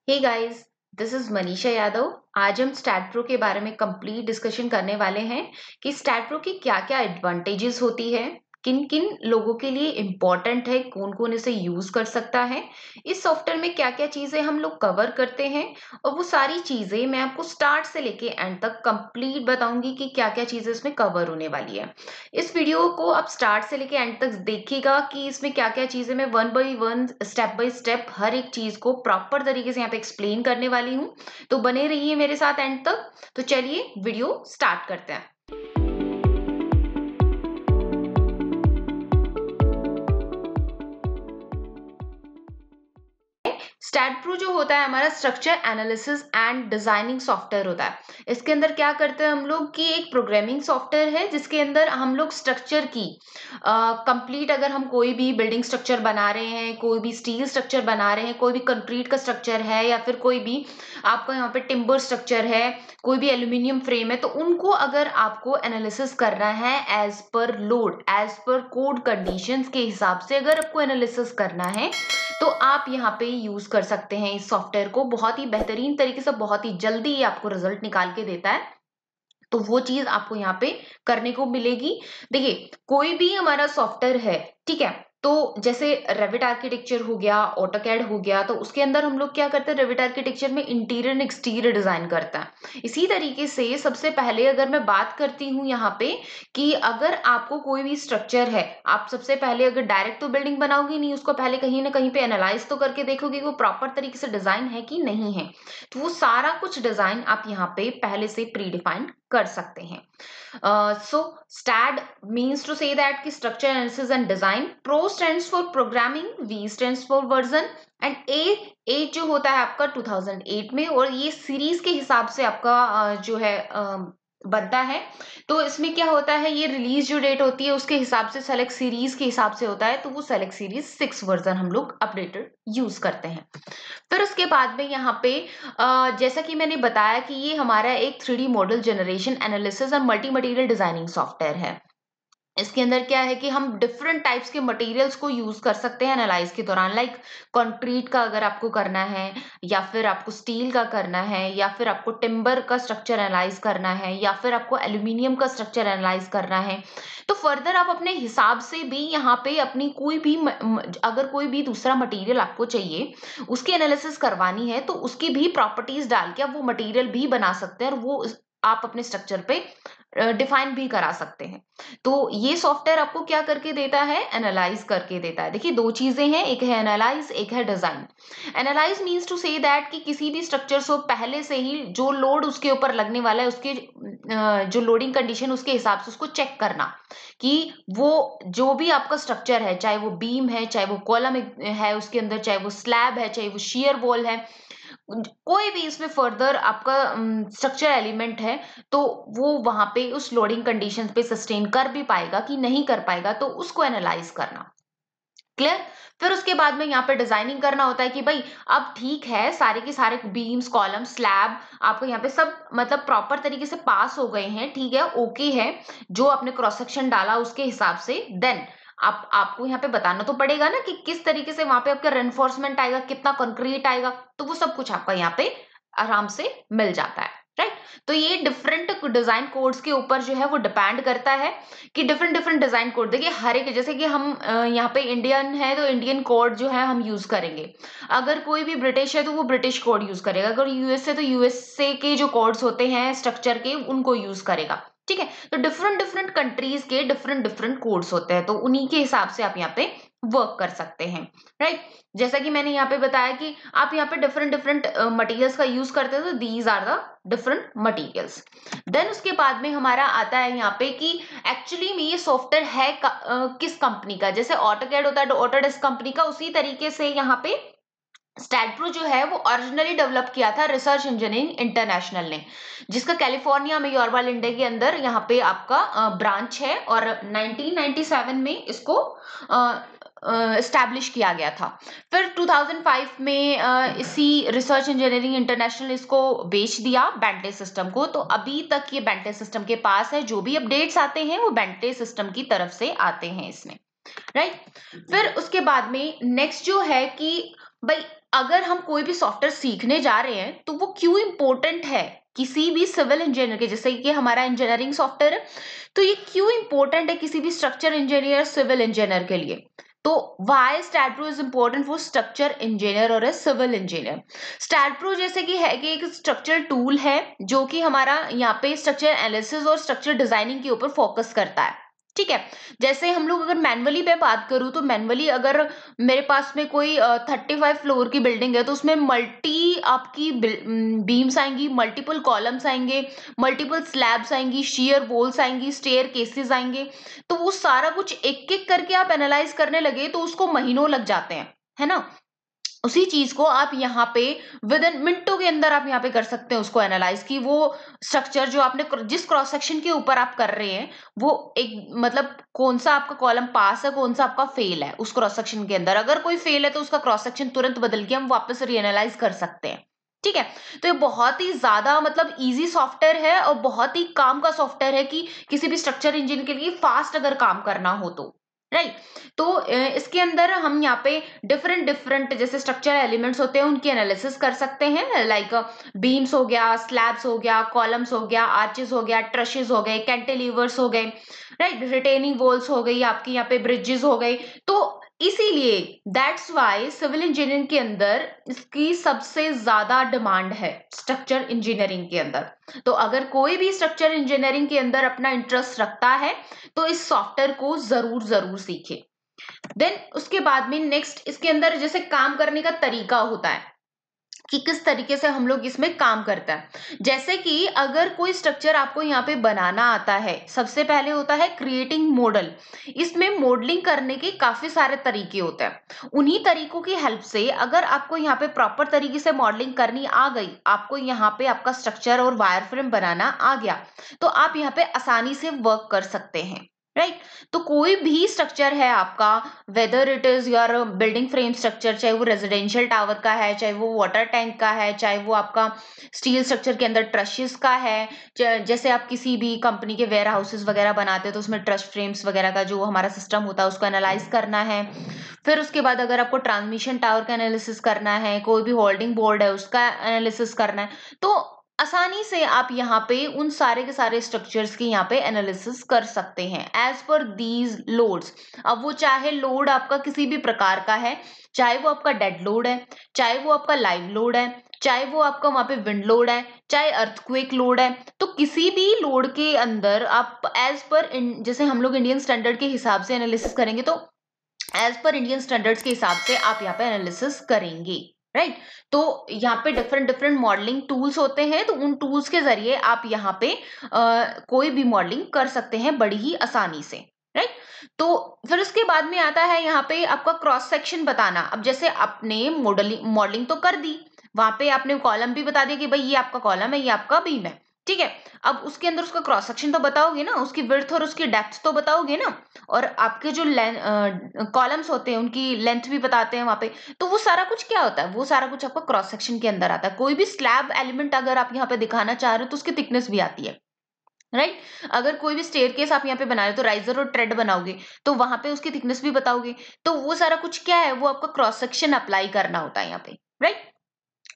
Hey guys, this is Manisha Yadav. आज हम stat pro के बारे में कंप्लीट डिस्कशन करने वाले हैं कि स्टैट प्रो की क्या-क्या एडवांटेजेस होती है, किन-किन लोगों के लिए इम्पोर्टेंट है, कौन-कौन इसे यूज कर सकता है, इस सॉफ्टवेयर में क्या-क्या चीजें हम लोग कवर करते हैं और वो सारी चीजें मैं आपको स्टार्ट से लेके एंड तक कंप्लीट बताऊंगी कि क्या-क्या चीजें इसमें कवर होने वाली है। इस वीडियो को आप स्टार्ट से लेके एंड तक देखिएगा कि इसमें क्या-क्या चीजें मैं one by one step by step हर एक चीज को प्रॉपर तरीके से यहाँ पे एक्सप्लेन करने वाली हूँ। तो बने रहिए मेरे साथ एंड तक। तो चलिए वीडियो स्टार्ट करते हैं। स्टैट प्रो जो होता है हमारा structure analysis and designing software होता है। इसके अंदर क्या करते हैं हम लोग कि एक प्रोग्रामिंग सॉफ्टवेयर है जिसके अंदर हम लोग स्ट्रक्चर की कंप्लीट अगर हम कोई भी बिल्डिंग स्ट्रक्चर बना रहे हैं, कोई भी स्टील स्ट्रक्चर बना रहे हैं, कोई भी कंक्रीट का स्ट्रक्चर है या फिर कोई भी आपका यहाँ पे टिम्बर स्ट्रक्चर है, कोई भी एल्यूमिनियम फ्रेम है, तो उनको अगर आपको एनालिसिस करना है as per load, as per code conditions के हिसाब से अगर आपको एनालिसिस करना है तो आप यहाँ पे यूज कर सकते हैं इस सॉफ्टवेयर को। बहुत ही बेहतरीन तरीके से बहुत ही जल्दी ये आपको रिजल्ट निकाल के देता है। तो वो चीज आपको यहाँ पे करने को मिलेगी। देखिए कोई भी हमारा सॉफ्टवेयर है, ठीक है, तो जैसे रेविट आर्किटेक्चर हो गया, ऑटोकैड हो गया, तो उसके अंदर हम लोग क्या करते हैं, रेविट आर्किटेक्चर में इंटीरियर एंड एक्सटीरियर डिजाइन करता है। इसी तरीके से सबसे पहले अगर मैं बात करती हूँ यहाँ पे कि अगर आपको कोई भी स्ट्रक्चर है, आप सबसे पहले अगर डायरेक्ट तो बिल्डिंग बनाओगे नहीं, उसको पहले कहीं ना कहीं पे एनालाइज तो करके देखोगे वो प्रॉपर तरीके से डिजाइन है कि नहीं है। तो वो सारा कुछ डिजाइन आप यहाँ पे पहले से प्री डिफाइंड कर सकते हैं। So STAD means to say that कि structure analysis and design, pro stands for programming, V stands for version and A जो होता है आपका 2008 में, और ये सीरीज के हिसाब से आपका जो है बनता है। तो इसमें क्या होता है, ये रिलीज जो डेट होती है उसके हिसाब से सेलेक्ट सीरीज के हिसाब से होता है, तो वो सेलेक्ट सीरीज 6 वर्जन हम लोग अपडेटेड यूज करते हैं। फिर उसके बाद में यहाँ पे जैसा कि मैंने बताया कि ये हमारा एक 3D मॉडल जनरेशन एनालिसिस और मल्टी मटेरियल डिजाइनिंग सॉफ्टवेयर है। इसके अंदर क्या है कि हम डिफरेंट टाइप्स के मटेरियल्स को यूज कर सकते हैं एनालाइज के दौरान। लाइक कंक्रीट का अगर आपको करना है, या फिर आपको स्टील का करना है, या फिर आपको टिम्बर का स्ट्रक्चर एनालाइज करना है, या फिर आपको एल्यूमिनियम का स्ट्रक्चर एनालाइज करना है, तो फर्दर आप अपने हिसाब से भी यहाँ पे अपनी कोई भी अगर कोई भी दूसरा मटेरियल आपको चाहिए, उसकी एनालिसिस करवानी है, तो उसकी भी प्रॉपर्टीज डाल के आप वो मटेरियल भी बना सकते हैं और वो आप अपने स्ट्रक्चर पे डिफाइन भी करा सकते हैं। तो ये सॉफ्टवेयर आपको क्या करके देता है, एनालाइज करके देता है। देखिए दो चीजें हैं, एक है एनालाइज, एक है design. Analyse means to say that कि किसी भी स्ट्रक्चर को पहले से ही जो लोड उसके ऊपर लगने वाला है, उसके जो लोडिंग कंडीशन उसके हिसाब से उसको चेक करना कि वो जो भी आपका स्ट्रक्चर है, चाहे वो बीम है, चाहे वो कॉलम है उसके अंदर, चाहे वो स्लैब है, चाहे वो शियर वॉल है, कोई भी इसमें फर्दर आपका स्ट्रक्चर एलिमेंट है, तो वो वहां पे उस लोडिंग कंडीशंस पे सस्टेन कर भी पाएगा कि नहीं कर पाएगा, तो उसको एनालाइज करना। क्लियर। फिर उसके बाद में यहाँ पे डिजाइनिंग करना होता है कि भाई अब ठीक है, सारे के सारे बीम्स, कॉलम, स्लैब आपको यहाँ पे सब मतलब प्रॉपर तरीके से पास हो गए हैं, ठीक है, ओके है, जो आपने क्रॉस सेक्शन डाला उसके हिसाब से, देन आपको यहाँ पे बताना तो पड़ेगा ना कि किस तरीके से वहां पे आपका रेनफोर्समेंट आएगा, कितना कंक्रीट आएगा, तो वो सब कुछ आपका यहाँ पे आराम से मिल जाता है। राइट। तो ये डिफरेंट डिजाइन कोड्स के ऊपर जो है वो डिपेंड करता है कि डिफरेंट डिफरेंट डिजाइन कोड। देखिए हर एक, जैसे कि हम यहाँ पे इंडियन है तो इंडियन कोड जो है हम यूज करेंगे, अगर कोई भी ब्रिटिश है तो वो ब्रिटिश कोड यूज करेगा, अगर यूएस है तो यूएसए के जो कोड्स होते हैं स्ट्रक्चर के उनको यूज करेगा। ठीक है, तो डिफरेंट डिफरेंट कंट्रीज के डिफरेंट डिफरेंट कोड्स होते हैं, तो उन्हीं के हिसाब से आप यहाँ पे वर्क कर सकते हैं। राइट। जैसा कि मैंने यहाँ पे बताया कि आप यहाँ पे डिफरेंट डिफरेंट मटेरियल्स का यूज करते हैं, तो these are the different materials. Then उसके बाद में हमारा आता है यहाँ पे कि एक्चुअली में ये सॉफ्टवेयर है किस कंपनी का। जैसे ऑटोकैड होता है ऑटोडेस्क कंपनी का, उसी तरीके से यहाँ पे स्टैट प्रो जो है वो ओरिजिनली डेवलप किया था रिसर्च इंजीनियरिंग इंटरनेशनल ने, जिसका कैलिफोर्निया में यॉर्बल इंडिया के अंदर यहाँ पे आपका ब्रांच है, और 1997 में इसको एस्टैब्लिश किया गया था। फिर 2005 में इसी रिसर्च इंजीनियरिंग इंटरनेशनल इसको बेच दिया बेंटले सिस्टम को। तो अभी तक ये बेंटले सिस्टम के पास है, जो भी अपडेट्स आते हैं वो बेंटले सिस्टम की तरफ से आते हैं इसमें। राइट। फिर उसके बाद में नेक्स्ट जो है कि भाई अगर हम कोई भी सॉफ्टवेयर सीखने जा रहे हैं तो वो क्यों इंपॉर्टेंट है किसी भी सिविल इंजीनियर के, जैसे कि हमारा इंजीनियरिंग सॉफ्टवेयर है, तो ये क्यों इंपॉर्टेंट है किसी भी स्ट्रक्चर इंजीनियर, सिविल इंजीनियर के लिए? तो why STAAD Pro is important for structure engineer और ए सिविल इंजीनियर? स्टैटप्रो जैसे कि है कि एक स्ट्रक्चर टूल है जो कि हमारा यहाँ पे स्ट्रक्चर एनालिसिस और स्ट्रक्चर डिजाइनिंग के ऊपर फोकस करता है। ठीक है, जैसे हम लोग अगर मैनुअली पे बात करूं तो मैनुअली अगर मेरे पास में कोई 35 फ्लोर की बिल्डिंग है तो उसमें मल्टी आपकी बीम्स आएंगी, मल्टीपल कॉलम्स आएंगे, मल्टीपल स्लैब्स आएंगी, शियर वॉल्स आएंगी, स्टेयर केसेस आएंगे। तो वो सारा कुछ एक एक करके आप एनालाइज करने लगे तो उसको महीनों लग जाते हैं, है ना। उसी चीज को आप यहाँ पे विद इन मिनटों के अंदर आप यहाँ पे कर सकते हैं उसको एनालाइज, कि वो स्ट्रक्चर जो आपने जिस क्रॉस सेक्शन के ऊपर आप कर रहे हैं वो एक मतलब कौन सा आपका कॉलम पास है, कौन सा आपका फेल है उस क्रॉस सेक्शन के अंदर। अगर कोई फेल है तो उसका क्रॉस सेक्शन तुरंत बदल के हम वापस रीएनालाइज कर सकते हैं। ठीक है, तो ये बहुत ही ज्यादा मतलब इजी सॉफ्टवेयर है और बहुत ही काम का सॉफ्टवेयर है कि किसी भी स्ट्रक्चर इंजीनियर के लिए फास्ट अगर काम करना हो तो, राइट। तो इसके अंदर हम यहाँ पे डिफरेंट डिफरेंट जैसे स्ट्रक्चर एलिमेंट्स होते हैं उनकी एनालिसिस कर सकते हैं, लाइक बीम्स हो गया, स्लैब्स हो गया, कॉलम्स हो गया, आर्चेस हो गया, ट्रशेस हो गए, कैंटिलीवर्स हो गए, राइट, रिटेनिंग वॉल्स हो गई, आपकी यहाँ पे ब्रिजेस हो गई। तो इसीलिए दैट्स वाई सिविल इंजीनियरिंग के अंदर इसकी सबसे ज्यादा डिमांड है स्ट्रक्चर इंजीनियरिंग के अंदर। तो अगर कोई भी स्ट्रक्चर इंजीनियरिंग के अंदर अपना इंटरेस्ट रखता है तो इस सॉफ्टवेयर को जरूर जरूर सीखे। देन उसके बाद में नेक्स्ट इसके अंदर जैसे काम करने का तरीका होता है कि किस तरीके से हम लोग इसमें काम करते हैं। जैसे कि अगर कोई स्ट्रक्चर आपको यहाँ पे बनाना आता है, सबसे पहले होता है क्रिएटिंग मॉडल। इसमें मॉडलिंग करने के काफी सारे तरीके होते हैं। उन्हीं तरीकों की हेल्प से अगर आपको यहाँ पे प्रॉपर तरीके से मॉडलिंग करनी आ गई, आपको यहाँ पे आपका स्ट्रक्चर और वायर फ्रेम बनाना आ गया, तो आप यहाँ पे आसानी से वर्क कर सकते हैं, राइट। तो कोई भी स्ट्रक्चर है आपका, whether it is your building frame structure, चाहे वो रेजिडेंशियल टावर का है, चाहे वो वाटर टैंक का है, चाहे वो आपका स्टील स्ट्रक्चर के अंदर ट्रशेस का है, जैसे आप किसी भी कंपनी के वेयर हाउसेस वगैरह बनाते हैं तो उसमें ट्रश फ्रेम्स वगैरह का जो हमारा सिस्टम होता है उसको एनालाइज करना है। फिर उसके बाद अगर आपको ट्रांसमिशन टावर का एनालिसिस करना है, कोई भी होल्डिंग बोर्ड है उसका एनालिसिस करना है, तो आसानी से आप यहाँ पे उन सारे के सारे स्ट्रक्चर्स की यहाँ पे एनालिसिस कर सकते हैं एज पर दीज लोड्स। अब वो चाहे लोड आपका किसी भी प्रकार का है, चाहे वो आपका डेड लोड है, चाहे वो आपका लाइव लोड है, चाहे वो आपका वहां पे विंड लोड है, चाहे अर्थक्वेक लोड है, तो किसी भी लोड के अंदर आप एज पर जैसे हम लोग इंडियन स्टैंडर्ड के हिसाब से एनालिसिस करेंगे तो एज पर इंडियन स्टैंडर्ड्स के हिसाब से आप यहाँ पे एनालिसिस करेंगे, राइट। तो यहाँ पे डिफरेंट डिफरेंट मॉडलिंग टूल्स होते हैं, तो उन टूल्स के जरिए आप यहाँ पे कोई भी मॉडलिंग कर सकते हैं बड़ी ही आसानी से, राइट। तो फिर उसके बाद में आता है यहाँ पे आपका क्रॉस सेक्शन बताना। अब जैसे आपने मॉडलिंग तो कर दी, वहां पे आपने कॉलम भी बता दिया कि भाई ये आपका कॉलम है, ये आपका बीम है, ठीक है। अब उसके अंदर उसका क्रॉस सेक्शन तो बताओगे ना, उसकी विड्थ और उसकी डेप्थ तो बताओगे ना, और आपके जो कॉलम्स होते हैं उनकी लेंथ भी बताते हैं वहां पे। तो वो सारा कुछ क्या होता है, वो सारा कुछ आपका क्रॉस सेक्शन के अंदर आता है। कोई भी स्लैब एलिमेंट अगर आप यहाँ पे दिखाना चाह रहे हो तो उसकी थिकनेस भी आती है, राइट। अगर कोई भी स्टेयर केस आप यहाँ पे बना रहे हो तो राइजर और ट्रेड बनाओगे तो वहां पे उसकी थिकनेस भी बताओगे। तो वो सारा कुछ क्या है, वो आपका क्रॉस सेक्शन अप्लाई करना होता है यहाँ पे, राइट।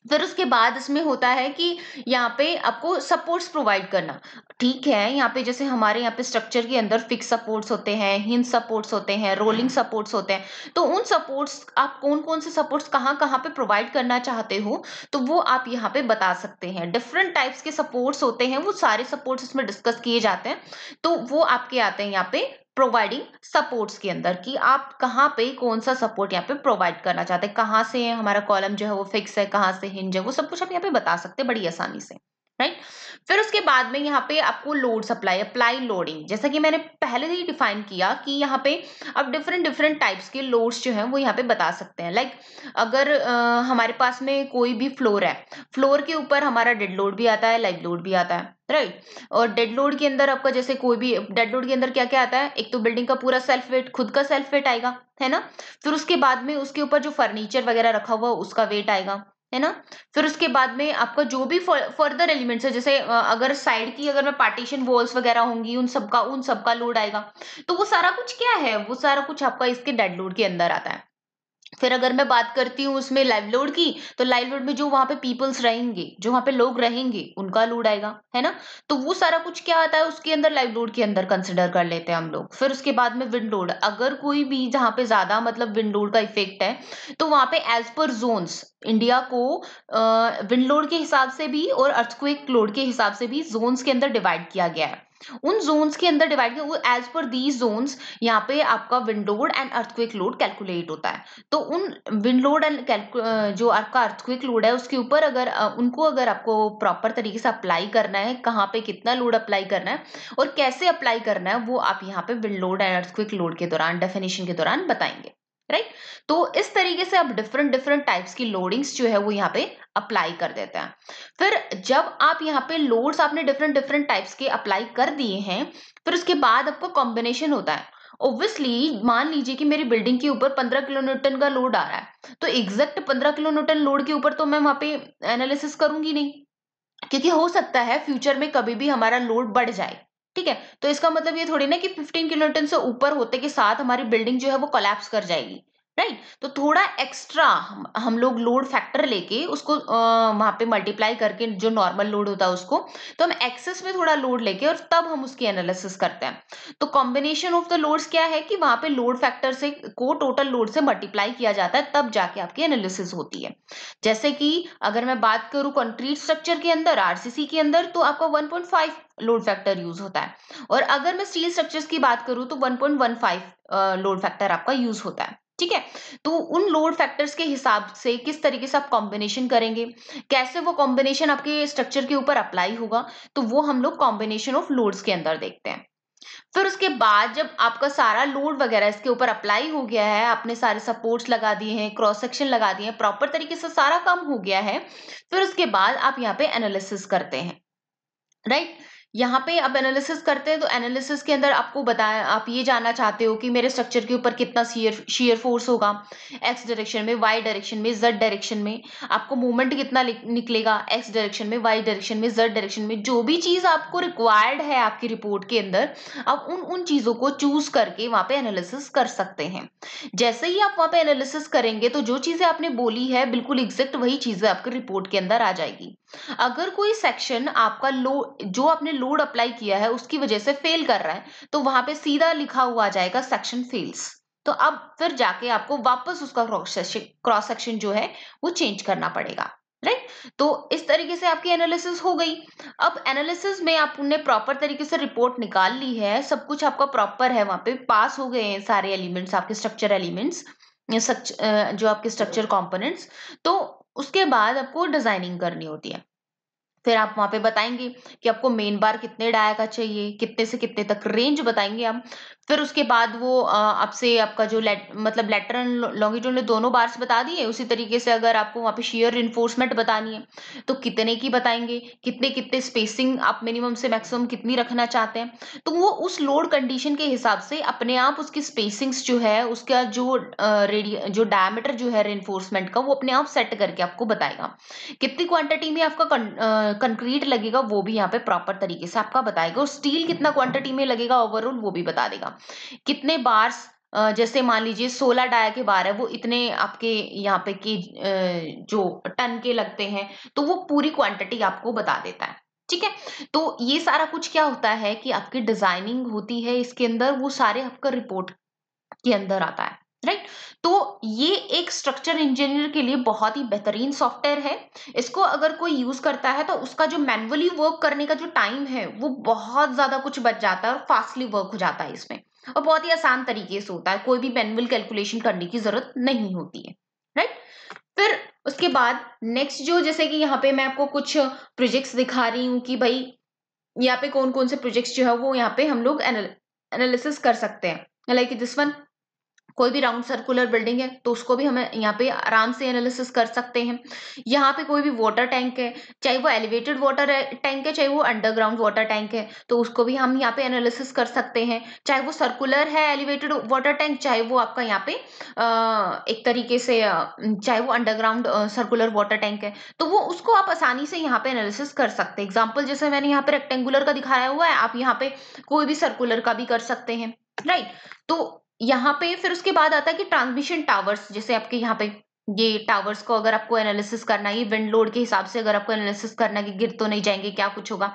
फिर उसके बाद इसमें होता है कि यहाँ पे आपको सपोर्ट्स प्रोवाइड करना। ठीक है, यहाँ पे जैसे हमारे यहाँ पे स्ट्रक्चर के अंदर फिक्स सपोर्ट्स होते हैं, हिंज सपोर्ट्स होते हैं, रोलिंग सपोर्ट्स होते हैं। तो उन सपोर्ट्स आप कौन कौन से सपोर्ट्स कहाँ कहाँ पे प्रोवाइड करना चाहते हो तो वो आप यहाँ पे बता सकते हैं। डिफरेंट टाइप्स के सपोर्ट्स होते हैं, वो सारे सपोर्ट्स इसमें डिस्कस किए जाते हैं। तो वो आपके आते हैं यहाँ पे प्रोवाइडिंग सपोर्ट्स के अंदर कि आप कहाँ पे कौन सा सपोर्ट यहाँ पे प्रोवाइड करना चाहते हैं, कहाँ से हमारा कॉलम जो है वो फिक्स है, कहाँ से हिंज है, वो सब कुछ आप यहाँ पे बता सकते हैं बड़ी आसानी से, राइट। फिर उसके बाद में यहाँ पे आपको लोड सप्लाई, अप्लाई लोडिंग, जैसा कि मैंने पहले ही डिफाइन किया कि यहाँ पे आप डिफरेंट डिफरेंट टाइप्स के लोड्स जो हैं वो यहाँ पे बता सकते हैं। लाइक अगर हमारे पास में कोई भी फ्लोर है, फ्लोर के ऊपर हमारा डेड लोड भी आता है, लाइव लोड भी आता है, राइट। और डेड लोड के अंदर आपका जैसे कोई भी डेड लोड के अंदर क्या क्या आता है, एक तो बिल्डिंग का पूरा सेल्फ वेट, खुद का सेल्फ वेट आएगा, है ना। फिर उसके बाद में उसके ऊपर जो फर्नीचर वगैरह रखा हुआ उसका वेट आएगा, है ना। फिर उसके बाद में आपका जो भी फर्दर एलिमेंट्स है, जैसे अगर साइड की अगर मैं पार्टीशन वॉल्स वगैरह होंगी उन सबका लोड आएगा। तो वो सारा कुछ क्या है, वो सारा कुछ आपका इसके डेड लोड के अंदर आता है। फिर अगर मैं बात करती हूँ उसमें लाइव लोड की, तो लाइव लोड में जो वहां पे पीपल्स रहेंगे, जो वहां पे लोग रहेंगे, उनका लोड आएगा, है ना। तो वो सारा कुछ क्या आता है उसके अंदर, लाइव लोड के अंदर कंसिडर कर लेते हैं हम लोग। फिर उसके बाद में विंड लोड, अगर कोई भी जहां पे ज्यादा मतलब विंड लोड का इफेक्ट है, तो वहां पे एज पर जोन्स इंडिया को विंड लोड के हिसाब से भी और अर्थक्वेक लोड के हिसाब से भी जोन्स के अंदर डिवाइड किया गया है। उन जोन्स के अंदर डिवाइड किया, एज पर दीज जोन्स यहाँ पे आपका wind load and earthquake load calculate होता है। तो उन विंड लोड एंड जो आपका अर्थक्वेक लोड है उसके ऊपर अगर उनको अगर आपको प्रॉपर तरीके से अप्लाई करना है, कहाँ पे कितना लोड अप्लाई करना है और कैसे अप्लाई करना है, वो आप यहाँ पे wind load and earthquake load के दौरान डेफिनेशन के दौरान बताएंगे, राइट। तो इस तरीके से आप डिफरेंट डिफरेंट टाइप्स की लोडिंग्स जो है वो यहाँ पे अप्लाई कर देते हैं। फिर जब आप यहाँ पे लोड्स आपने डिफरेंट डिफरेंट टाइप्स के अप्लाई कर दिए हैं, फिर उसके बाद आपको कॉम्बिनेशन होता है। ऑब्वियसली मान लीजिए कि मेरी बिल्डिंग के ऊपर 15 किलो न्यूटन का लोड आ रहा है, तो एग्जैक्ट 15 किलो न्यूटन लोड के ऊपर तो मैं वहां पे एनालिसिस करूंगी नहीं, क्योंकि हो सकता है फ्यूचर में कभी भी हमारा लोड बढ़ जाए। ठीक है, तो इसका मतलब ये थोड़ी ना कि 15 किलो न्यूटन से ऊपर होते के साथ हमारी बिल्डिंग जो है वो कोलैप्स कर जाएगी, राइट। तो थोड़ा एक्स्ट्रा हम लोग लोड फैक्टर लेके उसको वहां पे मल्टीप्लाई करके जो नॉर्मल लोड होता है उसको, तो हम एक्सेस में थोड़ा लोड लेके और तब हम उसकी एनालिसिस करते हैं। तो कॉम्बिनेशन ऑफ द लोड्स क्या है कि वहां पे लोड फैक्टर से को टोटल लोड से मल्टीप्लाई किया जाता है, तब जाके आपकी एनालिसिस होती है। जैसे कि अगर मैं बात करूं कंक्रीट स्ट्रक्चर के अंदर, आरसीसी के अंदर, तो आपका 1.5 लोड फैक्टर यूज होता है, और अगर मैं स्टील स्ट्रक्चर्स की बात करूं तो 1.15 लोड फैक्टर आपका यूज होता है। ठीक है, तो उन लोड फैक्टर्स के हिसाब से किस तरीके से आप कॉम्बिनेशन करेंगे, कैसे वो कॉम्बिनेशन आपके स्ट्रक्चर के ऊपर अप्लाई होगा, तो वो हम लोग कॉम्बिनेशन ऑफ लोड्स के अंदर देखते हैं। फिर उसके बाद जब आपका सारा लोड वगैरह इसके ऊपर अप्लाई हो गया है, आपने सारे सपोर्ट्स लगा दिए हैं, क्रॉस सेक्शन लगा दिए हैं, प्रॉपर तरीके से सारा काम हो गया है, फिर उसके बाद आप यहाँ पे एनालिसिस करते हैं, राइट। यहाँ पे आप एनालिसिस करते हैं, तो एनालिसिस के अंदर आपको बताया, आप ये जानना चाहते हो कि मेरे स्ट्रक्चर के ऊपर कितना शेयर फोर्स होगा, एक्स डायरेक्शन में, वाई डायरेक्शन में, जेड डायरेक्शन में, आपको मूवमेंट कितना निकलेगा एक्स डायरेक्शन में, वाई डायरेक्शन में, जेड डायरेक्शन में, जो भी चीज आपको रिक्वायर्ड है आपकी रिपोर्ट के अंदर, आप उन उन चीजों को चूज करके वहां पे एनालिसिस कर सकते हैं। जैसे ही आप वहां पे एनालिसिस करेंगे, तो जो चीजें आपने बोली है बिल्कुल एग्जैक्ट वही चीजें आपकी रिपोर्ट के अंदर आ जाएगी। अगर कोई सेक्शन आपका जो आपने लोड अप्लाई किया है उसकी वजह से फेल कर रहा है, तो वहां पे सीधा लिखा हुआ आ जाएगा सेक्शन फेल्स। तो अब फिर जाके आपको वापस उसका क्रॉस सेक्शन जो है वो चेंज करना पड़ेगा, राइट। तो इस तरीके से आपकी एनालिसिस हो गई। अब एनालिसिस में आपने प्रॉपर तरीके से रिपोर्ट निकाल ली है, सब कुछ आपका प्रॉपर है, वहां पे पास हो गए हैं सारे एलिमेंट्स, आपके स्ट्रक्चर एलिमेंट्स, जो आपके स्ट्रक्चर कंपोनेंट्स। तो उसके बाद आपको डिजाइनिंग करनी होती है। फिर आप वहां पे बताएंगे कि आपको मेन बार कितने डाया का चाहिए, कितने से कितने तक रेंज बताएंगे आप। फिर उसके बाद वो आपसे आपका जो मतलब लेटर एंड लॉन्गिट्यूड दोनों बार्स बता दिए, उसी तरीके से अगर आपको वहां पे शेयर इन्फोर्समेंट बतानी है तो कितने की बताएंगे, कितने कितने स्पेसिंग आप मिनिमम से मैक्सिमम कितनी रखना चाहते हैं। तो वो उस लोड कंडीशन के हिसाब से अपने आप उसकी स्पेसिंग्स जो है, उसका जो जो डायमीटर जो है रेनफोर्समेंट का, वो अपने आप सेट करके आपको बताएगा। कितनी क्वांटिटी में आपका कंक्रीट लगेगा वो भी यहाँ पे प्रॉपर तरीके से आपका बताएगा, और स्टील कितना क्वांटिटी में लगेगा ओवरऑल वो भी बता देगा। कितने बार्स, जैसे मान लीजिए 16 डाया के बार है, वो इतने आपके यहाँ पे के जो टन के लगते हैं, तो वो पूरी क्वांटिटी आपको बता देता है। ठीक है, तो ये सारा कुछ क्या होता है कि आपकी डिजाइनिंग होती है इसके अंदर, वो सारे आपका रिपोर्ट के अंदर आता है, राइट। तो ये एक स्ट्रक्चर इंजीनियर के लिए बहुत ही बेहतरीन सॉफ्टवेयर है। इसको अगर कोई यूज करता है तो उसका जो मैनुअली वर्क करने का जो टाइम है वो बहुत ज्यादा कुछ बच जाता है और फास्टली वर्क हो जाता है इसमें, और बहुत ही आसान तरीके से होता है, कोई भी मैनुअल कैलकुलेशन करने की जरूरत नहीं होती है, राइट। फिर उसके बाद नेक्स्ट जो, जैसे कि यहाँ पे मैं आपको कुछ प्रोजेक्ट्स दिखा रही हूँ कि भाई यहाँ पे कौन कौन से प्रोजेक्ट्स जो है वो यहाँ पे हम लोग एनालिसिस कर सकते हैं। लाइक दिस वन, कोई भी राउंड सर्कुलर बिल्डिंग है तो उसको भी हमें यहाँ पे आराम से एनालिसिस कर सकते हैं। यहाँ पे कोई भी वाटर टैंक है, चाहे वो एलिवेटेड वाटर टैंक है, चाहे वो अंडरग्राउंड वाटर टैंक है, तो उसको भी हम यहाँ पे एनालिसिस कर सकते हैं। चाहे वो सर्कुलर है एलिवेटेड वाटर टैंक, चाहे वो आपका यहाँ पे एक तरीके से चाहे वो अंडरग्राउंड सर्कुलर वाटर टैंक है, तो वो उसको आप आसानी से यहाँ पे एनालिसिस कर सकते हैं। एग्जाम्पल जैसे मैंने यहाँ पे रेक्टेंगुलर का दिखाया हुआ है, आप यहाँ पे कोई भी सर्कुलर का भी कर सकते हैं, राइट। तो यहाँ पे फिर उसके बाद आता है कि ट्रांसमिशन टावर्स, जैसे आपके यहाँ पे ये टावर्स को अगर आपको एनालिसिस करना है, ये विंड लोड के हिसाब से अगर आपको एनालिसिस करना है कि गिर तो नहीं जाएंगे, क्या कुछ होगा,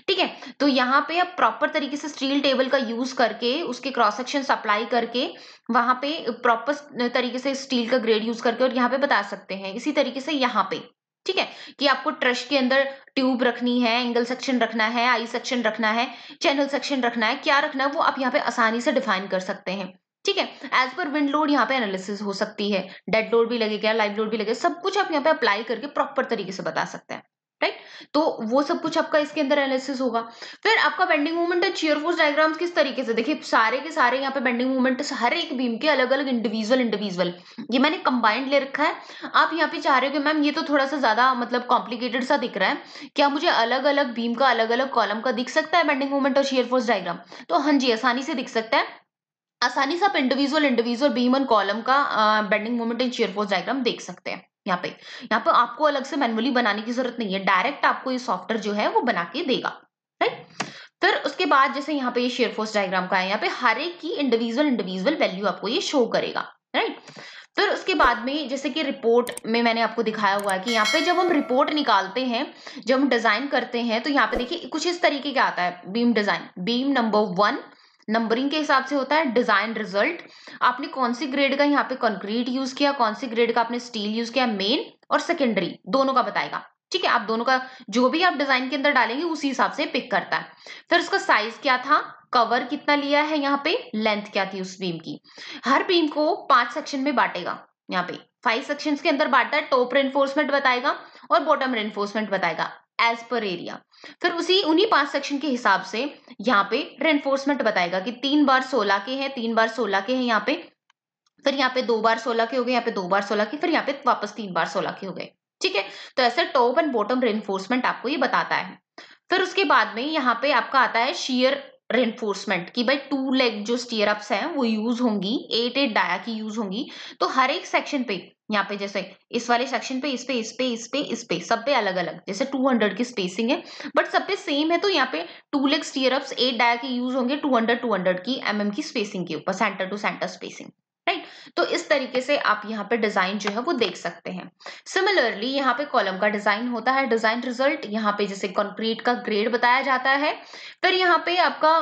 ठीक है। तो यहाँ पे आप प्रॉपर तरीके से स्टील टेबल का यूज करके उसके क्रॉस सेक्शन अप्लाई करके वहां पे प्रॉपर तरीके से स्टील का ग्रेड यूज करके और यहाँ पे बता सकते हैं। इसी तरीके से यहाँ पे, ठीक है, कि आपको ट्रश के अंदर ट्यूब रखनी है, एंगल सेक्शन रखना है, आई सेक्शन रखना है, चैनल सेक्शन रखना है, क्या रखना है वो आप यहाँ पे आसानी से डिफाइन कर सकते हैं, ठीक है। एज पर विंड लोड यहाँ पे एनालिसिस हो सकती है, डेड लोड भी लगेगा, लाइव लोड भी लगेगा, सब कुछ आप यहाँ पे अप्लाई करके प्रॉपर तरीके से बता सकते हैं, राइट। तो वो सब कुछ आपका इसके अंदर एनालिसिस होगा। फिर आपका bending movement and shear force diagrams किस तरीके से, देखिए सारे के सारे यहाँ पे बेंडिंग मूवमेंट हर एक बीम के अलग अलग इंडिविजुअल, ये मैंने कंबाइंड ले रखा है। आप यहाँ पे चाह रहे हो कि मैम ये तो थोड़ा सा ज्यादा मतलब कॉम्प्लिकेटेड सा दिख रहा है, क्या मुझे अलग अलग बीम का अलग अलग कॉलम का दिख सकता है बेंडिंग मूवमेंट और शियर फोर्स डायग्राम? तो हाँ जी, आसानी से दिख सकता है। आसानी से आप इंडिविजुअल बीम और कॉलम का bending moment and shear force diagram देख सकते हैं। यहाँ पे आपको अलग से मैनुअली बनाने की जरूरत नहीं है, डायरेक्ट आपको ये सॉफ्टवेयर जो है वो बना के देगा, राइट। फिर उसके बाद जैसे यहाँ पे ये शेयर फोर्स डायग्राम का है, यहाँ पे हर एक की इंडिविजुअल वैल्यू आपको ये शो करेगा, राइट। फिर उसके बाद में जैसे कि रिपोर्ट में मैंने आपको दिखाया हुआ है कि यहाँ पे जब हम रिपोर्ट निकालते हैं, जब हम डिजाइन करते हैं, तो यहाँ पे देखिए कुछ इस तरीके का आता है beam design. Beam number 1 numbering के हिसाब से होता है, डिजाइन रिजल्ट, आपने कौन सी ग्रेड का यहाँ पे कंक्रीट यूज किया, कौन सी ग्रेड का आपने स्टील यूज किया, मेन और सेकेंडरी दोनों का बताएगा, ठीक है। आप दोनों का जो भी आप डिजाइन के अंदर डालेंगे उसी हिसाब से पिक करता है। फिर उसका साइज क्या था, कवर कितना लिया है, यहाँ पे लेंथ क्या थी उस बीम की। हर बीम को 5 सेक्शन में बांटेगा, यहाँ पे 5 सेक्शंस के अंदर बांटा है। टॉप रेनफोर्समेंट बताएगा और बॉटम रेनफोर्समेंट बताएगा एज पर एरिया। फिर उन्हीं 5 सेक्शन के हिसाब से यहाँ पे रेनफोर्समेंट बताएगा कि 3 बार 16 के हैं, 3 बार 16 के हैं यहाँ पे, फिर यहाँ पे 2 बार 16 के हो गए, यहाँ पे 2 बार 16 के, फिर यहाँ पे वापस 3 बार 16 के हो गए, ठीक है। तो ऐसे टॉप एंड बॉटम रेनफोर्समेंट आपको ये बताता है। फिर उसके बाद में यहाँ पे आपका आता है शियर रेनफोर्समेंट की भाई 2 लेग जो स्टीयर अप्स हैं वो यूज होंगी, 8 डाया की यूज होंगी। तो हर एक सेक्शन पे यहाँ पे जैसे इस वाले सेक्शन पे इस पे सब पे अलग अलग जैसे 200 की स्पेसिंग है, बट सब पे सेम है। तो यहाँ पे 2 लेग स्टीयर अप्स 8 डाया के यूज होंगे 200 की की स्पेसिंग के ऊपर, centre to centre spacing, right. तो इस तरीके से आप यहाँ पे डिजाइन जो है वो देख सकते हैं। सिमिलरली यहाँ पे कॉलम का डिजाइन होता है, डिजाइन रिजल्ट, यहाँ पे जैसे कंक्रीट का ग्रेड बताया जाता है। फिर यहाँ पे आपका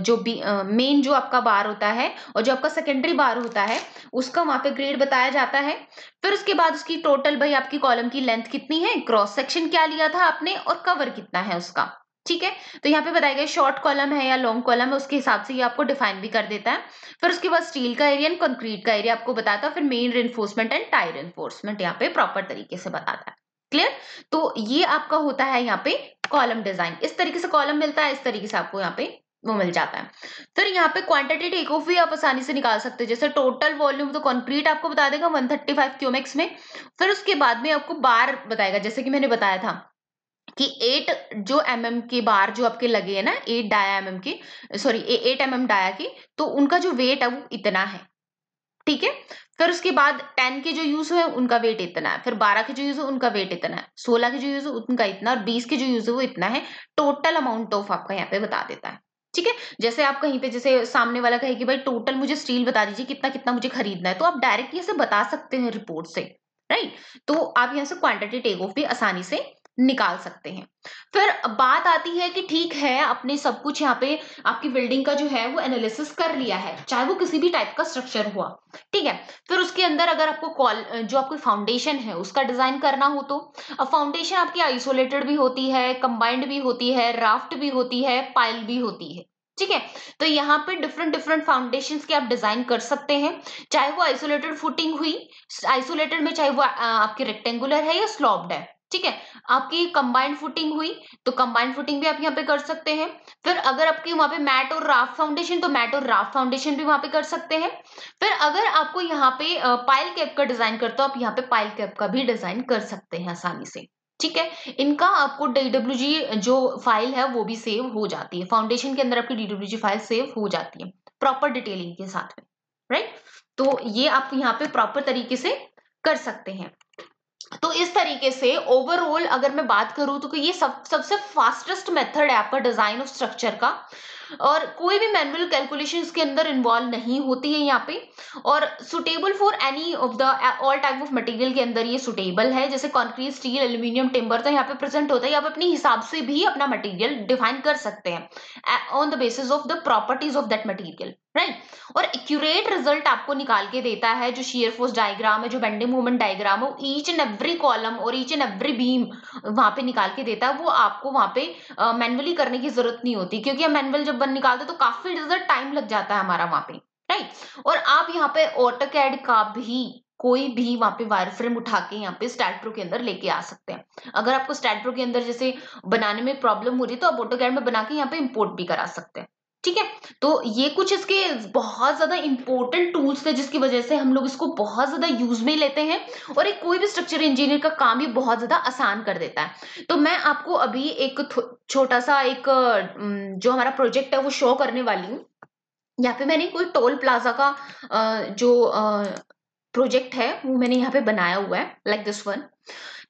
जो भी मेन जो आपका बार होता है और जो आपका सेकेंडरी बार होता है उसका वहां पे ग्रेड बताया जाता है। फिर उसके बाद उसकी टोटल भाई आपकी कॉलम की लेंथ कितनी है, क्रॉस सेक्शन क्या लिया था आपने और कवर कितना है उसका, ठीक है। तो यहाँ पे बताया गया शॉर्ट कॉलम है या लॉन्ग कॉलम है, उसके हिसाब से ये आपको डिफाइन भी कर देता है। फिर उसके बाद स्टील का एरिया एंड कंक्रीट का एरिया आपको बताता है। फिर main reinforcement and tie reinforcement यहाँ पे प्रॉपर तरीके से बताता है। क्लियर? तो ये आपका होता है यहाँ पे कॉलम डिजाइन। इस तरीके से कॉलम मिलता है, इस तरीके से आपको यहाँ पे वो मिल जाता है। फिर यहाँ पे क्वांटिटी टेक ऑफ भी आप आसानी से निकाल सकते हो। जैसे टोटल वॉल्यूम तो कंक्रीट आपको बता देगा 135 क्यूमेक्स में। फिर उसके बाद में आपको बार बताएगा, जैसे कि मैंने बताया था कि 8 जो के बार जो आपके लगे है ना, 8 डाया के, सॉरी 8 डाया के, तो उनका जो वेट है वो इतना है, ठीक है। फिर उसके बाद 10 के जो यूज है उनका वेट इतना है, फिर 12 के जो यूज है उनका वेट इतना है, 16 के जो यूज है उनका इतना, और 20 के जो यूज है वो इतना है। टोटल अमाउंट ऑफ आपका यहाँ पे बता देता है, ठीक है। जैसे आप कहीं पे जैसे सामने वाला कहे कि भाई टोटल मुझे स्टील बता दीजिए कितना कितना मुझे खरीदना है, तो आप डायरेक्टली ऐसे बता सकते हैं रिपोर्ट से, राइट। तो आप यहाँ से क्वांटिटी टेक ऑफ भी आसानी से निकाल सकते हैं। फिर बात आती है कि ठीक है आपने सब कुछ यहाँ पे आपकी बिल्डिंग का जो है वो एनालिसिस कर लिया है, चाहे वो किसी भी टाइप का स्ट्रक्चर हुआ, ठीक है। फिर उसके अंदर अगर आपको जो आपकी फाउंडेशन है उसका डिजाइन करना हो, तो अब फाउंडेशन आपकी आइसोलेटेड भी होती है, कंबाइंड भी होती है, राफ्ट भी होती है, पाइल भी होती है, ठीक है। तो यहाँ पे डिफरेंट डिफरेंट फाउंडेशंस के आप डिजाइन कर सकते हैं, चाहे वो आइसोलेटेड फुटिंग हुई, आइसोलेटेड में चाहे वो आपके रेक्टेंगुलर है या स्लॉप्ड है, ठीक है। आपकी कंबाइंड फुटिंग हुई तो कंबाइंड फुटिंग भी आप यहाँ पे कर सकते हैं। फिर अगर आपकी वहां पे मैट और राफ्ट फाउंडेशन, तो मैट और राफ्ट फाउंडेशन भी वहां पे कर सकते हैं। फिर अगर आपको यहाँ पे पाइल कैप का डिजाइन करते हो, आप यहाँ पे पाइल कैप का भी डिजाइन कर सकते हैं आसानी से, ठीक है। इनका आपको DWG जो फाइल है वो भी सेव हो जाती है, फाउंडेशन के अंदर आपकी DWG फाइल सेव हो जाती है प्रॉपर डिटेलिंग के साथ में, राइट। तो ये आप यहाँ पे प्रॉपर तरीके से कर सकते हैं। तो इस तरीके से ओवरऑल अगर मैं बात करूं तो ये सबसे फास्टेस्ट मेथड है आपका डिजाइन ऑफ स्ट्रक्चर का। और कोई भी मैनुअल कैलकुलेशन इसके अंदर इन्वॉल्व नहीं होती है यहाँ पे। और suitable for any of the all type of material के अंदर ये सुटेबल है, जैसे कंक्रीट, स्टील, एल्यूमिनियम, टिम्बर तो यहाँ पे प्रेजेंट होता है। आप अपने हिसाब से भी अपना मटेरियल डिफाइन कर सकते हैं on the basis of the properties of that material, right. और एक्यूरेट रिजल्ट आपको निकाल के देता है जो शियर फोर्स डायग्राम है, जो बेंडिंग मोमेंट डायग्राम है, ईच एंड एवरी कॉलम और ईच एंड एवरी बीम वहां पे निकाल के देता है। वो आपको वहां पे मैनुअली करने की जरूरत नहीं होती, क्योंकि हम मैनुअल जब निकालते तो काफी ज्यादा टाइम लग जाता है हमारा वहां पे, राइट। और आप यहाँ पे ऑटोकैड का भी कोई भी वहां पे वायर फ्रेम उठा के यहाँ पे स्टैट प्रो के अंदर लेके आ सकते हैं। अगर आपको स्टैट प्रो के अंदर जैसे बनाने में प्रॉब्लम हो रही है तो आप ऑटोकैड में बना के यहाँ पे इंपोर्ट भी करा सकते हैं, ठीक है। तो ये कुछ इसके बहुत ज्यादा इंपॉर्टेंट टूल्स थे जिसकी वजह से हम लोग इसको बहुत ज्यादा यूज में लेते हैं, और एक कोई भी स्ट्रक्चर इंजीनियर का काम ये बहुत ज्यादा आसान कर देता है। तो मैं आपको अभी एक छोटा सा एक जो हमारा प्रोजेक्ट है वो शो करने वाली हूँ। यहाँ पे मैंने कोई टोल प्लाजा का जो प्रोजेक्ट है वो मैंने यहाँ पे बनाया हुआ है, लाइक दिस वन।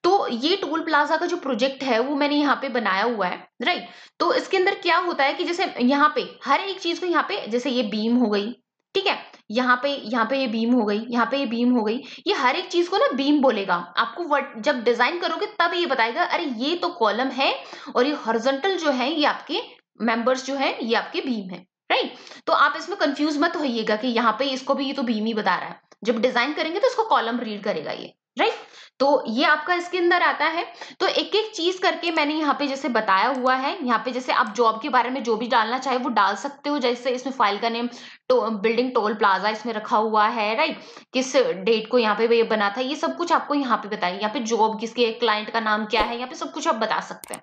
तो ये टोल प्लाजा का जो प्रोजेक्ट है वो मैंने यहाँ पे बनाया हुआ है, राइट। तो इसके अंदर क्या होता है कि जैसे यहाँ पे हर एक चीज को यहाँ पे जैसे ये बीम हो गई, ठीक है, यहाँ पे ये बीम हो गई, यहाँ पे ये बीम हो गई, ये हर एक चीज को ना बीम बोलेगा आपको। जब डिजाइन करोगे तब ये बताएगा अरे ये तो कॉलम है और ये हॉरिजॉन्टल जो है ये आपके मेंबर्स जो है ये आपके बीम है, राइट। तो आप इसमें कंफ्यूज मत होइएगा कि यहाँ पे इसको भी ये तो बीम ही बता रहा है। जब डिजाइन करेंगे तो इसको कॉलम रीड करेगा ये, राइट। तो ये आपका इसके अंदर आता है। तो एक एक चीज करके मैंने यहाँ पे जैसे बताया हुआ है। यहाँ पे जैसे आप जॉब के बारे में जो भी डालना चाहे वो डाल सकते हो, जैसे इसमें फाइल का नेम बिल्डिंग टोल प्लाजा इसमें रखा हुआ है, राइट। किस डेट को यहाँ पे ये बना था, ये सब कुछ आपको यहाँ पे बताइए। यहाँ पे जॉब किसके, क्लाइंट का नाम क्या है, यहाँ पे सब कुछ आप बता सकते हैं।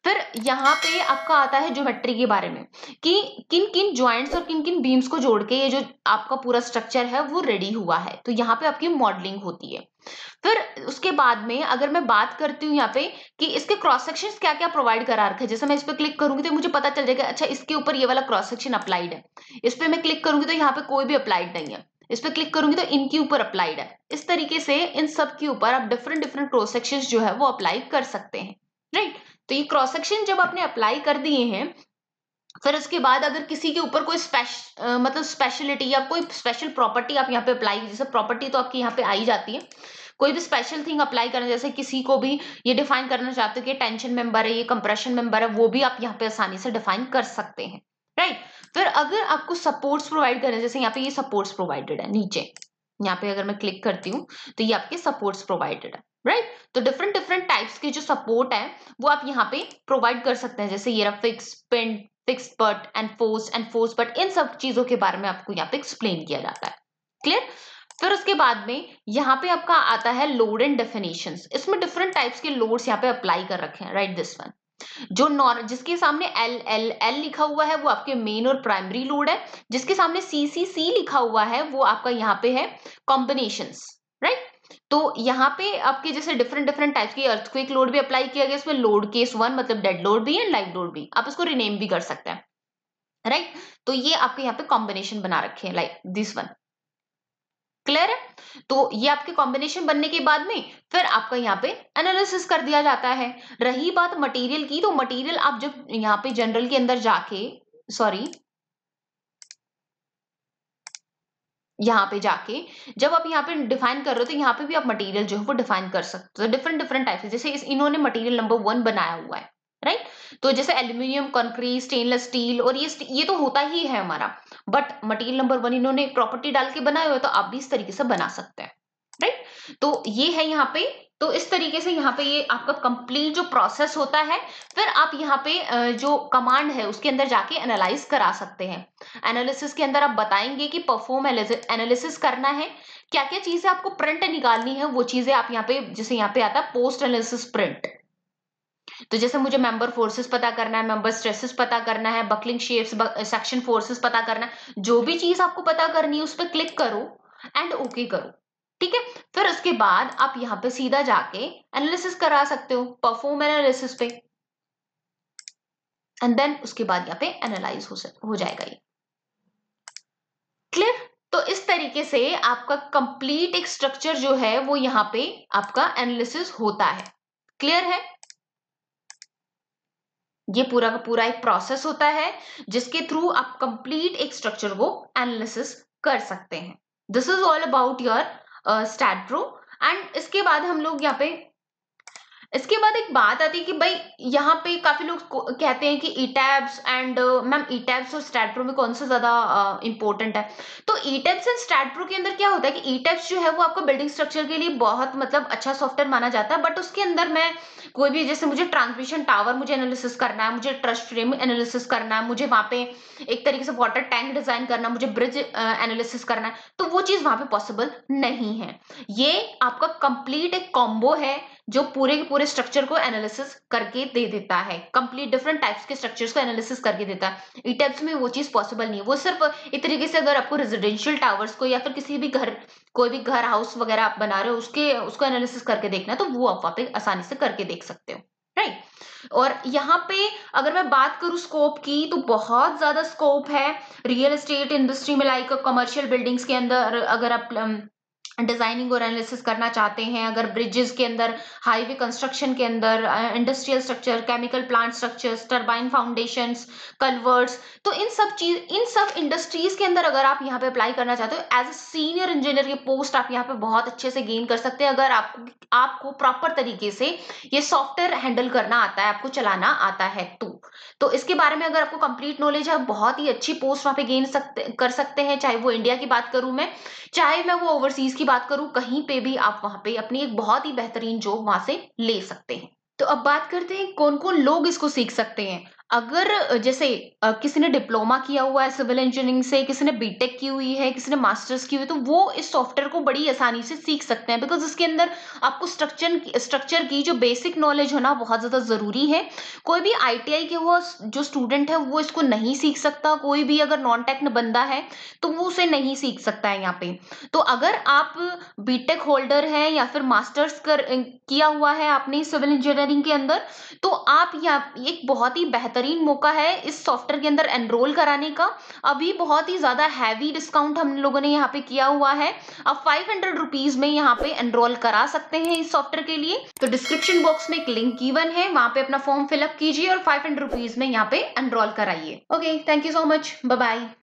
फिर यहाँ पे आपका आता है ज्योमेट्री के बारे में कि किन किन ज्वाइंट्स और किन किन बीम्स को जोड़ के ये जो आपका पूरा स्ट्रक्चर है वो रेडी हुआ है। तो यहाँ पे आपकी मॉडलिंग होती है। फिर उसके बाद में अगर मैं बात करती हूँ यहाँ पे कि इसके क्रॉस सेक्शंस क्या क्या प्रोवाइड करा रखे, जैसे मैं इस पे क्लिक करूंगी तो मुझे पता चल जाएगा अच्छा इसके ऊपर ये वाला क्रॉस सेक्शन अप्लाइड है। इस पे मैं क्लिक करूंगी तो यहाँ पे कोई भी अप्लाइड नहीं है। इस पे क्लिक करूंगी तो इनके ऊपर अप्लाइड है। इस तरीके से इन सब के ऊपर आप डिफरेंट डिफरेंट क्रॉस सेक्शंस जो है वो अप्लाई कर सकते हैं, राइट। तो ये क्रॉस सेक्शन जब आपने अप्लाई कर दिए हैं, फिर उसके बाद अगर किसी के ऊपर कोई मतलब स्पेशलिटी या कोई स्पेशल प्रॉपर्टी आप यहाँ पे अप्लाई, जैसे प्रॉपर्टी तो आपकी यहाँ पे आई जाती है। कोई भी स्पेशल थिंग अप्लाई करना, जैसे किसी को भी ये डिफाइन करना चाहते हो कि टेंशन मेंबर है, ये कंप्रेशन मेंबर है, वो भी आप यहाँ पे आसानी से डिफाइन कर सकते हैं, राइट। फिर अगर आपको सपोर्ट्स प्रोवाइड करना है, जैसे यहाँ पे ये सपोर्ट्स प्रोवाइडेड है नीचे, यहाँ पे अगर मैं क्लिक करती हूँ तो ये आपके सपोर्ट्स प्रोवाइडेड है, राइट। तो डिफरेंट डिफरेंट टाइप्स के जो सपोर्ट है वो आप यहाँ पे प्रोवाइड कर सकते हैं, जैसे ये रहा fix, pin, fixed but end force but, इन सब चीजों के बारे में आपको यहाँ पे एक्सप्लेन किया जाता है, क्लियर। फिर उसके बाद में यहाँ पे आपका आता है लोड एंड डेफिनेशंस। इसमें डिफरेंट टाइप्स के लोड्स यहाँ पे अप्लाई कर रखे हैं, राइट दिस वन। जो जिसके सामने एल एल एल लिखा हुआ है वो आपके मेन और प्राइमरी लोड है। जिसके सामने सी सी सी लिखा हुआ है वो आपका यहाँ पे है कॉम्बिनेशंस, राइट। तो यहाँ पे आपके जैसे डिफरेंट डिफरेंट टाइप्स की अर्थक्वेक लोड भी अप्लाई किया गया। इसमें लोड केस 1 मतलब डेड लोड भी है, लाइव लोड भी, आप इसको रिनेम भी कर सकते हैं, राइट। तो ये आपके यहाँ पे कॉम्बिनेशन बना रखे हैं लाइक दिस वन, क्लियर है। तो ये आपके कॉम्बिनेशन बनने के बाद में फिर आपका यहाँ पे एनालिसिस कर दिया जाता है। रही बात मटेरियल की, तो मटेरियल आप जब यहाँ पे जनरल के अंदर जाके, सॉरी, यहाँ पे जाके जब आप यहाँ पे डिफाइन कर रहे हो तो यहाँ पे भी आप मटेरियल जो है वो डिफाइन कर सकते हो डिफरेंट डिफरेंट टाइप से। जैसे इन्होंने मटेरियल नंबर 1 बनाया हुआ है, राइट। तो जैसे एल्यूमिनियम, कंक्रीट, स्टेनलेस स्टील, और ये तो होता ही है हमारा, बट मटेरियल नंबर 1 इन्होंने प्रॉपर्टी डाल के बनाया हुआ है, तो आप भी इस तरीके से बना सकते हैं, राइट। तो ये है यहाँ पे। तो इस तरीके से यहाँ पे ये आपका कंप्लीट जो प्रोसेस होता है। फिर आप यहाँ पे जो कमांड है उसके अंदर जाके एनालाइज करा सकते हैं। एनालिसिस के अंदर आप बताएंगे कि परफॉर्म एनालिसिस करना है, क्या क्या चीजें आपको प्रिंट निकालनी है, वो चीजें आप यहाँ पे, जैसे यहाँ पे आता है पोस्ट एनालिसिस प्रिंट। तो जैसे मुझे मेंबर फोर्सेस पता करना है, मेंबर स्ट्रेसेस पता करना है, बकलिंग शेप्स, सेक्शन फोर्सेस पता करना है, जो भी चीज आपको पता करनी है उस पर क्लिक करो एंड ओके करो, ठीक है। फिर उसके बाद आप यहाँ पे सीधा जाके एनालिसिस करा सकते हो परफॉर्म एनालिसिस पे, एंड देन उसके बाद यहाँ पे एनालाइज हो जाएगा ये, क्लियर। तो इस तरीके से आपका कंप्लीट एक स्ट्रक्चर जो है वो यहाँ पे आपका एनालिसिस होता है, क्लियर है। ये पूरा का पूरा एक प्रोसेस होता है जिसके थ्रू आप कंप्लीट एक स्ट्रक्चर को एनालिसिस कर सकते हैं। This is all about your STAAD pro. And इसके बाद एक बात आती है कि भाई यहाँ पे काफी लोग कहते हैं कि ईटैब्स एंड मैम ईटैब्स और स्टैट प्रो में कौन सा ज्यादा इंपॉर्टेंट है। तो ईटैब्स एंड स्टैट प्रो के अंदर क्या होता है कि ईटैब्स जो है वो आपका बिल्डिंग स्ट्रक्चर के लिए बहुत मतलब अच्छा सॉफ्टवेयर माना जाता है, बट उसके अंदर मैं कोई भी, जैसे मुझे ट्रांसमिशन टावर मुझे एनालिसिस करना है, मुझे ट्रस्ट फ्रेम एनालिसिस करना है, मुझे वहां पे एक तरीके से वाटर टैंक डिजाइन करना, मुझे ब्रिज एनालिसिस करना है, तो वो चीज वहां पे पॉसिबल नहीं है। ये आपका कंप्लीट एक कॉम्बो है जो पूरे के पूरे स्ट्रक्चर को एनालिसिस करके दे देता है, कंप्लीट डिफरेंट टाइप्स के स्ट्रक्चर्स को एनालिसिस करके देता है। ईटैब्स में वो चीज पॉसिबल नहीं है। वो सिर्फ एक तरीके से अगर आपको रेजिडेंशियल टावर्स को या फिर किसी भी घर, कोई भी घर हाउस वगैरह आप बना रहे हो उसको एनालिसिस करके देखना है, तो वो आप वहां पे आसानी से करके देख सकते हो, राइट। और यहाँ पे अगर मैं बात करूं स्कोप की, तो बहुत ज्यादा स्कोप है रियल एस्टेट इंडस्ट्री में, लाइक कमर्शियल बिल्डिंग्स के अंदर अगर आप डिजाइनिंग और एनालिसिस करना चाहते हैं, अगर ब्रिजेस के अंदर, हाईवे कंस्ट्रक्शन के अंदर, industrial structure, chemical plant structures, turbine foundations, culverts, तो इन सब इंडस्ट्रीज के अंदर अगर आप यहाँ पे अप्लाई करना चाहते हो एज ए सीनियर इंजीनियर की पोस्ट, आप यहाँ पे बहुत अच्छे से गेन कर सकते हैं अगर आपको प्रॉपर तरीके से ये सॉफ्टवेयर हैंडल करना आता है, आपको चलाना आता है। तो इसके बारे में अगर आपको कंप्लीट नॉलेज है, बहुत ही अच्छी पोस्ट वहां पे गेन कर सकते हैं, चाहे वो इंडिया की बात करूं मैं, चाहे मैं वो ओवरसीज की बात करूं, कहीं पे भी आप वहां पे अपनी एक बहुत ही बेहतरीन जॉब वहां से ले सकते हैं। तो अब बात करते हैं कौन कौन लोग इसको सीख सकते हैं। अगर जैसे किसी ने डिप्लोमा किया हुआ है सिविल इंजीनियरिंग से, किसी ने बीटेक की हुई है, किसी ने मास्टर्स की हुई है, तो वो इस सॉफ्टवेयर को बड़ी आसानी से सीख सकते हैं, बिकॉज इसके अंदर आपको स्ट्रक्चर की जो बेसिक नॉलेज होना बहुत ज्यादा जरूरी है। कोई भी आईटीआई के हुआ जो स्टूडेंट है वो इसको नहीं सीख सकता, कोई भी अगर नॉन टेक बंदा है तो वो उसे नहीं सीख सकता है यहाँ पे। तो अगर आप बीटेक होल्डर हैं या फिर मास्टर्स किया हुआ है आपने सिविल इंजीनियरिंग के अंदर, तो आप यहाँ एक बहुत ही बेहतरीन मौका है इस सॉफ्टवेयर के अंदर एनरोल कराने का। अभी बहुत ही ज्यादा हैवी डिस्काउंट हम लोगों ने यहाँ पे किया हुआ है, अब 500 रुपीज में यहाँ पे एनरोल करा सकते हैं इस सॉफ्टवेयर के लिए। तो डिस्क्रिप्शन बॉक्स में एक लिंक गिवन है, वहां पे अपना फॉर्म फिलअप कीजिए और 500 रुपीज में यहाँ पे एनरोल कराइए। Okay, thank you so much, bye bye.